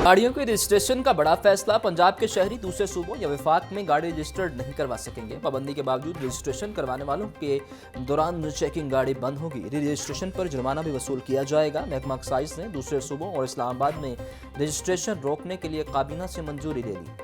गाड़ियों के रजिस्ट्रेशन का बड़ा फैसला। पंजाब के शहरी दूसरे सूबों या विफाक में गाड़ी रजिस्टर्ड नहीं करवा सकेंगे। पाबंदी के बावजूद रजिस्ट्रेशन करवाने वालों के दौरान चेकिंग गाड़ी बंद होगी। रजिस्ट्रेशन पर जुर्माना भी वसूल किया जाएगा। महकमा एक्साइज ने दूसरे सूबों और इस्लामाबाद में रजिस्ट्रेशन रोकने के लिए काबीना से मंजूरी ले ली।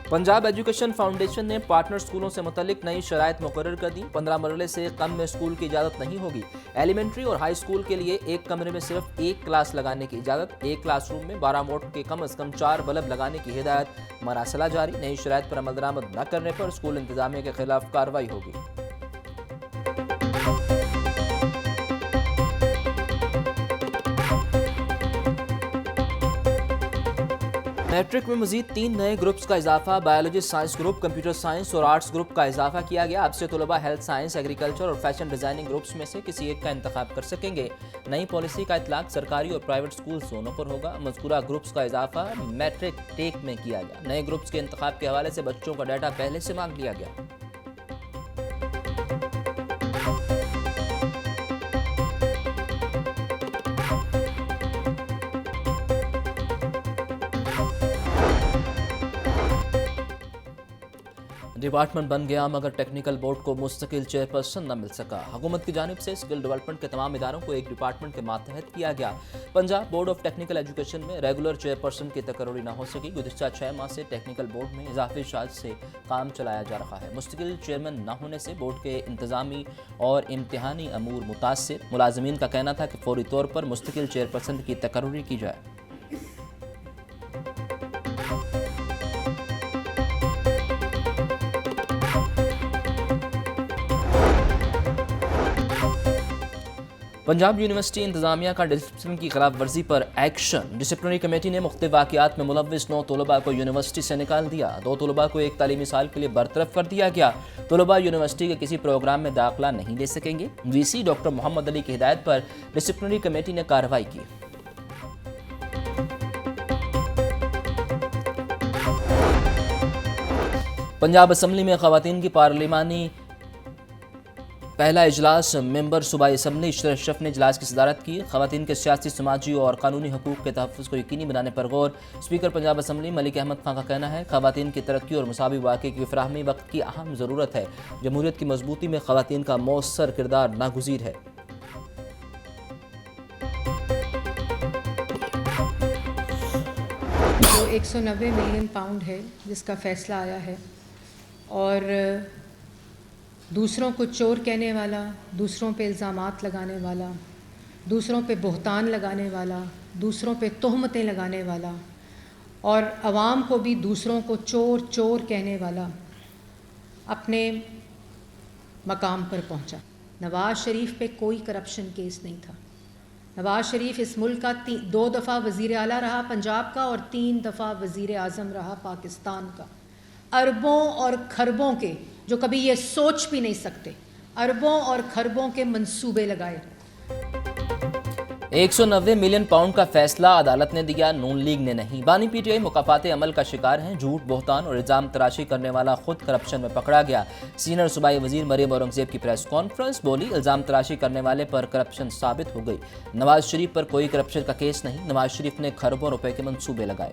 पंजाब एजुकेशन फाउंडेशन ने पार्टनर स्कूलों से मुतल्लिक नई शराइत मुकर्रर कर दी। 15 मरले से कम में स्कूल की इजाज़त नहीं होगी। एलिमेंट्री और हाई स्कूल के लिए एक कमरे में सिर्फ एक क्लास लगाने की इजाज़त। एक क्लासरूम में 12 वोट के कम से कम 4 बल्ब लगाने की हिदायत। मरासला जारी। नई शराइत पर अमल दरामद न करने पर स्कूल इंतजामिया के खिलाफ कार्रवाई होगी। मैट्रिक में मजीद 3 नए ग्रुप्स का इजाफा। Biology science group, computer science और आर्ट्स ग्रुप का इजाफा किया गया। अब से तलबा हेल्थ साइंस, एग्रीकल्चर और फैशन डिजाइनिंग ग्रुप्स में से किसी एक का इंतखाब कर सकेंगे। नई पॉलिसी का इतलाक सरकारी और प्राइवेट स्कूल दोनों पर होगा। मज़कूरा ग्रुप्स का इजाफा मैट्रिक टेक में किया गया। नए ग्रुप्स के इंतखाब के हवाले से बच्चों का डाटा पहले से मांग लिया गया। डिपार्टमेंट बन गया मगर टेक्निकल बोर्ड को मुस्तकिल चेयरपर्सन न मिल सका। हुकूमत की जानिब से स्किल डेवलपमेंट के तमाम इदारों को एक डिपार्टमेंट के मातहत किया गया। Punjab board of technical education में रेगुलर चेयरपर्सन की तकर्री न हो सकी। गुज़िश्ता 6 माह से टेक्निकल बोर्ड में इजाफी चार्ज से काम चलाया जा रहा है। मुस्तकिल चेयरमैन न होने से बोर्ड के इंतजामी और इम्तिहानी अमूर मुतासिर। मुलाजमीन का कहना था कि फौरी तौर पर मुस्तकिल चेयरपर्सन की तकर्री की जाए। पंजाब यूनिवर्सिटी इंतजामिया का डिसिप्लिन की खिलाफ वर्जी पर एक्शन। डिसिप्लिनरी कमेटी ने मुख्तलिफ वाक़यात में मुलव्विस 9 तलबा को यूनिवर्सिटी से निकाल दिया। 2 तलबा को एक तालीमी साल के लिए बरतरफ कर दिया गया। तलबा यूनिवर्सिटी के किसी प्रोग्राम में दाखिला नहीं ले सकेंगे। वीसी डॉक्टर मोहम्मद अली की हिदायत पर डिसिप्लिनरी कमेटी ने कार्रवाई की। पंजाब असम्बली में ख़वातीन की पार्लिमानी पहला इजलास मेंबर सूबाई असम्बली इशरत अशरफ ने इजलास की सदारत की। ख़वातीन के सियासी, समाजी और कानूनी हकूक़ के तहफ़्फ़ुज़ को यकीनी बनाने पर गौर। स्पीकर पंजाब असम्बली मलिक अहमद खान का कहना है ख़वातीन की तरक्की और मुसावी वाक़े की फ़राहमी वक्त की अहम ज़रूरत है। जमहूरियत की मजबूती में ख़वातीन का मौसर किरदार नागुज़ीर है। जो 190 मिलियन पाउंड है जिसका फ़ैसला आया है, और दूसरों को चोर कहने वाला, दूसरों पे इल्ज़ामात लगाने वाला, दूसरों पे बहतान लगाने वाला, दूसरों पे तोहमतें लगाने वाला और अवाम को भी दूसरों को चोर चोर कहने वाला अपने मकाम पर पहुंचा। नवाज़ शरीफ पे कोई करप्शन केस नहीं था। नवाज़ शरीफ इस मुल्क का 2 दफ़ा वज़ीर आला रहा पंजाब का और 3 दफ़ा वज़ीर आज़म रहा पाकिस्तान का। अरबों और खरबों के, जो कभी ये सोच भी नहीं सकते, अरबों और खरबों के मंसूबे लगाए। 190 मिलियन पाउंड का फैसला अदालत ने दिया, नून लीग ने नहीं। बानी पीटीआई मुकाफाते अमल का शिकार हैं। झूठ, बहतान और इल्ज़ाम तराशी करने वाला खुद करप्शन में पकड़ा गया। सीनियर सूबाई वजीर मरियम औरंगजेब की प्रेस कॉन्फ्रेंस। बोली, इल्ज़ाम तराशी करने वाले पर करप्शन साबित हो गई। नवाज शरीफ पर कोई करप्शन का केस नहीं। नवाज शरीफ ने खरबों रुपए के मंसूबे लगाए।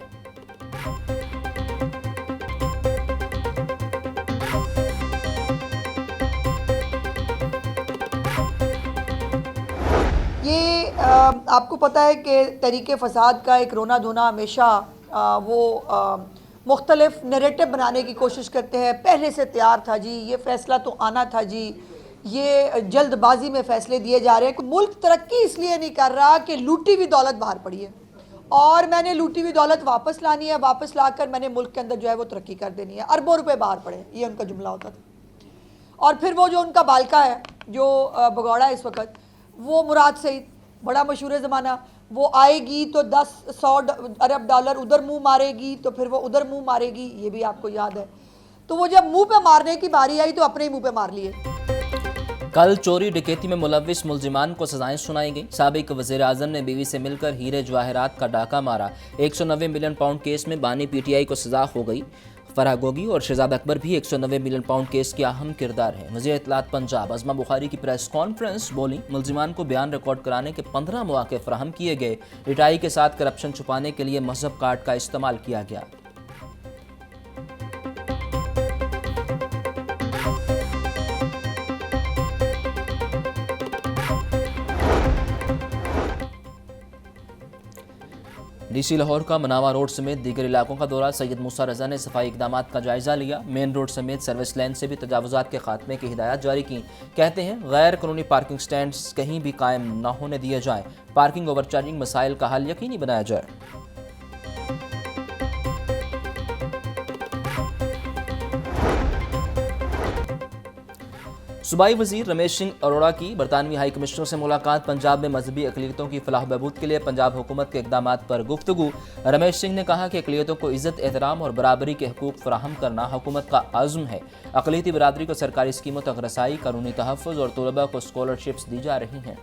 ये आपको पता है कि तहरीके फ़साद का एक रोना धोना हमेशा वो मुख्तलिफ नैरेटिव बनाने की कोशिश करते हैं। पहले से तैयार था जी, ये फ़ैसला तो आना था जी, ये जल्दबाजी में फ़ैसले दिए जा रहे हैं। मुल्क तरक्की इसलिए नहीं कर रहा कि लूटी हुई दौलत बाहर पड़ी है और मैंने लूटी हुई दौलत वापस लानी है, वापस लाकर मैंने मुल्क के अंदर जो है वो तरक्की कर देनी है। अरबों रुपए बाहर पड़े, ये उनका जुमला होता था। और फिर वो जो उनका बालका है जो भगौड़ा है इस वक्त, वो मुराद सईद, बड़ा मशहूर ज़माना, वो आएगी तो 10-100 अरब डॉलर उधर मुंह मारेगी, तो फिर वो उधर मुंह मारेगी, ये भी आपको याद है। तो वो जब मुंह पे मारने की बारी आई तो अपने ही मुंह पे मार लिए। कल चोरी डकैती में मुलव्विस मुलजिमान को सजाएं सुनाई गई। साबिक वज़ीर आज़म ने बीवी से मिलकर हीरे जवाहरात का डाका मारा। 190 मिलियन पाउंड केस में बानी पीटीआई को सजा हो गई। फराह गोगी और शहजाद अकबर भी 190 मिलियन पाउंड केस के अहम किरदार हैं। वज़ीर इत्तलात पंजाब अज़मा बुखारी की प्रेस कॉन्फ्रेंस बोली, मुल्जिमान को बयान रिकॉर्ड कराने के 15 मौके फराहम किए गए। रिटाई के साथ करप्शन छुपाने के लिए मजहब कार्ड का इस्तेमाल किया गया। डीसी लाहौर का मनावा रोड समेत दीगर इलाकों का दौरा। सैयद मूसा रजा ने सफाई इकदामात का जायजा लिया। मेन रोड समेत सर्विस लाइन से भी तजावुजात के खात्मे की हिदायत जारी की। कहते हैं गैर कानूनी पार्किंग स्टैंड्स कहीं भी कायम न होने दिए जाएं। पार्किंग ओवरचार्जिंग मसाइल का हल यकीनी बनाया जाए। सूबाई वजीर रमेश सिंह अरोड़ा की बरतानवी हाई कमिश्नर से मुलाकात। पंजाब में मजहबी अकलियतों की फलाह बहबूद के लिए पंजाब हुकूमत के इकदामात पर गुफ्तगू। रमेश सिंह ने कहा कि अकलियतों को इज्जत, एहतराम और बराबरी के हकूक फराहम करना हुकूमत का आज़म है। अकलियती बरादरी को सरकारी स्कीमों तक रसाई, कानूनी तहफ़्फ़ुज़ और तलबा को स्कॉलरशिप्स दी जा रही हैं।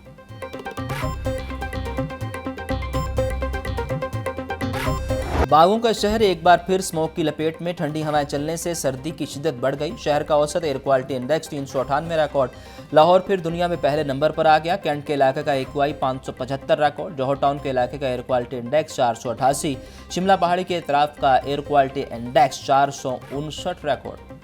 बागों का शहर एक बार फिर स्मोक की लपेट में। ठंडी हवाएं चलने से सर्दी की शिद्दत बढ़ गई। शहर का औसत air quality index 398 record. Lahore फिर दुनिया में पहले नंबर पर आ गया। कैंट के इलाके का AQI 575 रिकॉर्ड। जौहर टाउन के इलाके का एयर क्वालिटी इंडेक्स 488। शिमला पहाड़ी के इतराफ का एयर क्वालिटी इंडेक्स 459 रिकॉर्ड।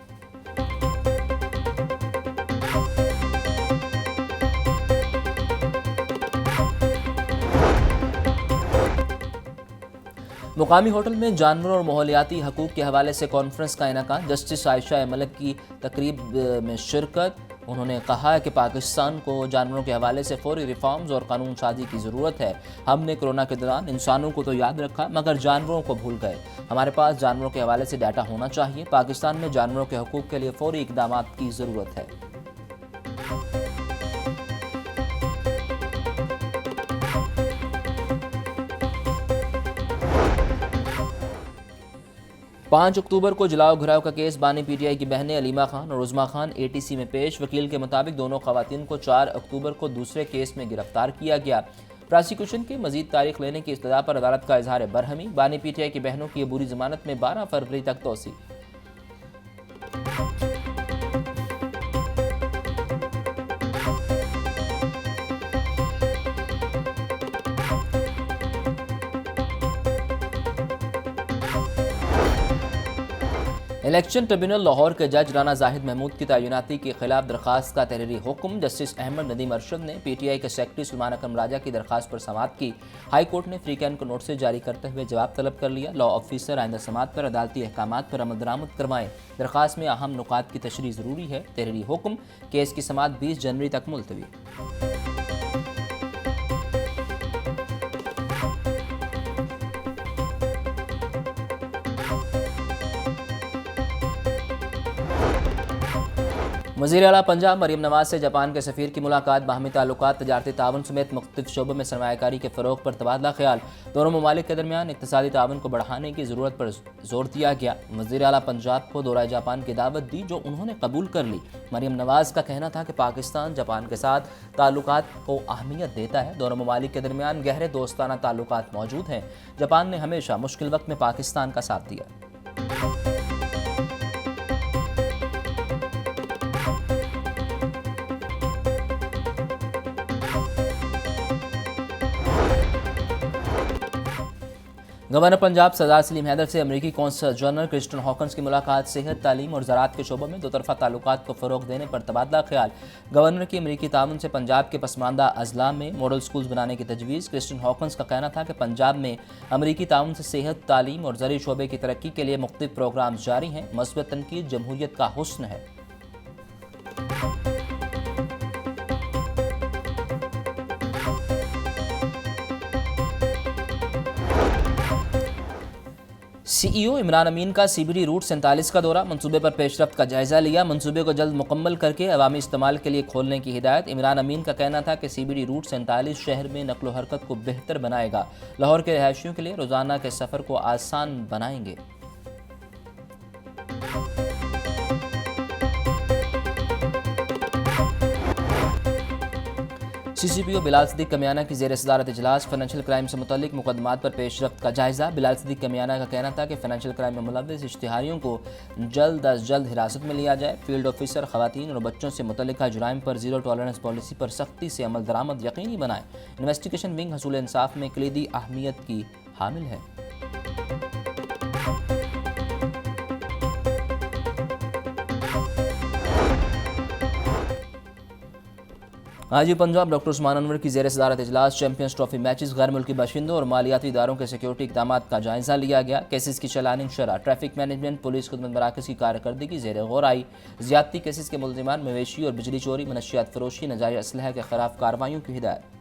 मुकामी होटल में जानवरों और माहौलियाती हकूक़ के हवाले से कॉन्फ्रेंस का इनेकाद। जस्टिस आयशा मलिक की तकरीब में शिरकत। उन्होंने कहा कि पाकिस्तान को जानवरों के हवाले से फौरी रिफॉर्म्स और कानून साजी की ज़रूरत है। हमने कोरोना के दौरान इंसानों को तो याद रखा मगर जानवरों को भूल गए। हमारे पास जानवरों के हवाले से डाटा होना चाहिए। पाकिस्तान में जानवरों के हकूक़ के लिए फौरी इक़दाम की ज़रूरत है। पाँच अक्टूबर को जलाओ घुराव का केस। बानी PTI की बहनें अलीमा खान और उज़मा खान ATC में पेश। वकील के मुताबिक दोनों खवातीन को 4 अक्टूबर को दूसरे केस में गिरफ्तार किया गया। प्रोसिक्यूशन के मजीद तारीख लेने की इस्तदा पर अदालत का इजहार बरहमी। बानी PTI की बहनों की अबूरी जमानत में 12 फरवरी तक तोसी। इलेक्शन ट्रिब्यूनल लाहौर के जज राना जाहिद महमूद की तैनाती के खिलाफ दरखास्त का तहरीरी हुक्म। जस्टिस अहमद नदीम अरशद ने PTI के सेक्रेटरी सुलेमान अकरम राजा की दरखास्त पर समाअत की। हाई कोर्ट ने फ्री कैन को नोटिस जारी करते हुए जवाब तलब कर लिया। लॉ ऑफिसर आइंदा समाअत पर अदालती अहकामात पर अमल दरामद करवाएं। दरखास्त में अहम नुकात की तशरीह ज़रूरी है। तहरीरी हुक्म। केस की समाअत 20 जनवरी तक मुलतवी। वज़ीर आला पंजाब मरीम नवाज से जापान के सफ़ीर की मुलाकात। बाहमी ताल्लुकात, तजारती ताउन समेत मुख्तलिफ शोबों में सरमायाकारी के फ़रोग़ पर तबादला ख्याल। दोनों ममालिक के दरमियान इक़्तिसादी ताउन को बढ़ाने की ज़रूरत पर जोर दिया गया। वज़ीर आला पंजाब को दौरा जापान की दावत दी जो उन्होंने कबूल कर ली। मरीम नवाज का कहना था कि पाकिस्तान जापान के साथ ताल्लुकात को अहमियत देता है। दोनों ममालिक के दरमियान गहरे दोस्ताना ताल्लुकात मौजूद हैं। जापान ने हमेशा मुश्किल वक्त में पाकिस्तान का साथ दिया। गवर्नर पंजाब सरदार सलीम हैदर से अमरीकी कौंसल जनरल क्रिस्टन हॉकन्स की मुलाकात। सेहत, तालीम और ज़राअत के शोबों में दो तरफ़ा ताल्लुकात को फ़रोग़ देने पर तबादला ख्याल। गवर्नर की अमरीकी ताउन से पंजाब के पसमानदा अजला में मॉडल स्कूल्स बनाने की तजवीज़। क्रिस्टन हॉकन्स का कहना था कि पंजाब में अमरीकी ताउन से सेहत, तालीम और ज़रई शोबे की तरक्की के लिए मुख्तलिफ प्रोग्राम जारी हैं। मस्बत तनकीद जमहूरियत का हुस्न है। CEO इमरान अमीन का CBD रूट 47 का दौरा। मंसूबे पर पेशरफ्त का जायजा लिया। मंसूबे को जल्द मुकम्मल करके अवामी इस्तेमाल के लिए खोलने की हिदायत। इमरान अमीन का कहना था कि CBD रूट 47 शहर में नकलो हरकत को बेहतर बनाएगा। लाहौर के रहायशियों के लिए रोज़ाना के सफ़र को आसान बनाएंगे। CCPO बिलाल सिद्दीक कमियाना की ज़ेर सदारत इजलास फाइनेंशियल क्राइम से मुतल्लिक मुकदमात पर पेशरफ्त का जायज़ा। बिलाल सिद्दीक कमियाना का कहना था कि फाइनेंशियल क्राइम में मुलव्विस इश्तिहारियों को जल्द अज जल्द हिरासत में लिया जाए। फील्ड ऑफिसर खवातीन और बच्चों से मुतल्लिका जुराइम पर ज़ीरो टॉलरेंस पॉलिसी पर सख्ती से अमल दरामद यकीनी बनाएं। इन्वेस्टिगेशन विंग हसूल इंसाफ में कलीदी अहमियत की हामिल है। आज पंजाब डॉक्टर उस्मान अनवर की ज़ेर सदारत इजलास चैंपियंस ट्रॉफी मैचेस, गैर मुल्की बाशिंदों और मालियाती इदारों के सिक्योरिटी इक़दाम का जायज़ा लिया गया। केसेस की चलानिंग शरह, ट्रैफिक मैनेजमेंट, पुलिस खुदमत मराकज़ की कारकर्दगी ज़ेर गौर आई। ज़्यादती केसेस के मुलज़िमान, मवेशी और बिजली चोरी, मनशियात फरोशी, नजायज़ असलहा के खिलाफ कार्रवाइयों की हिदायत।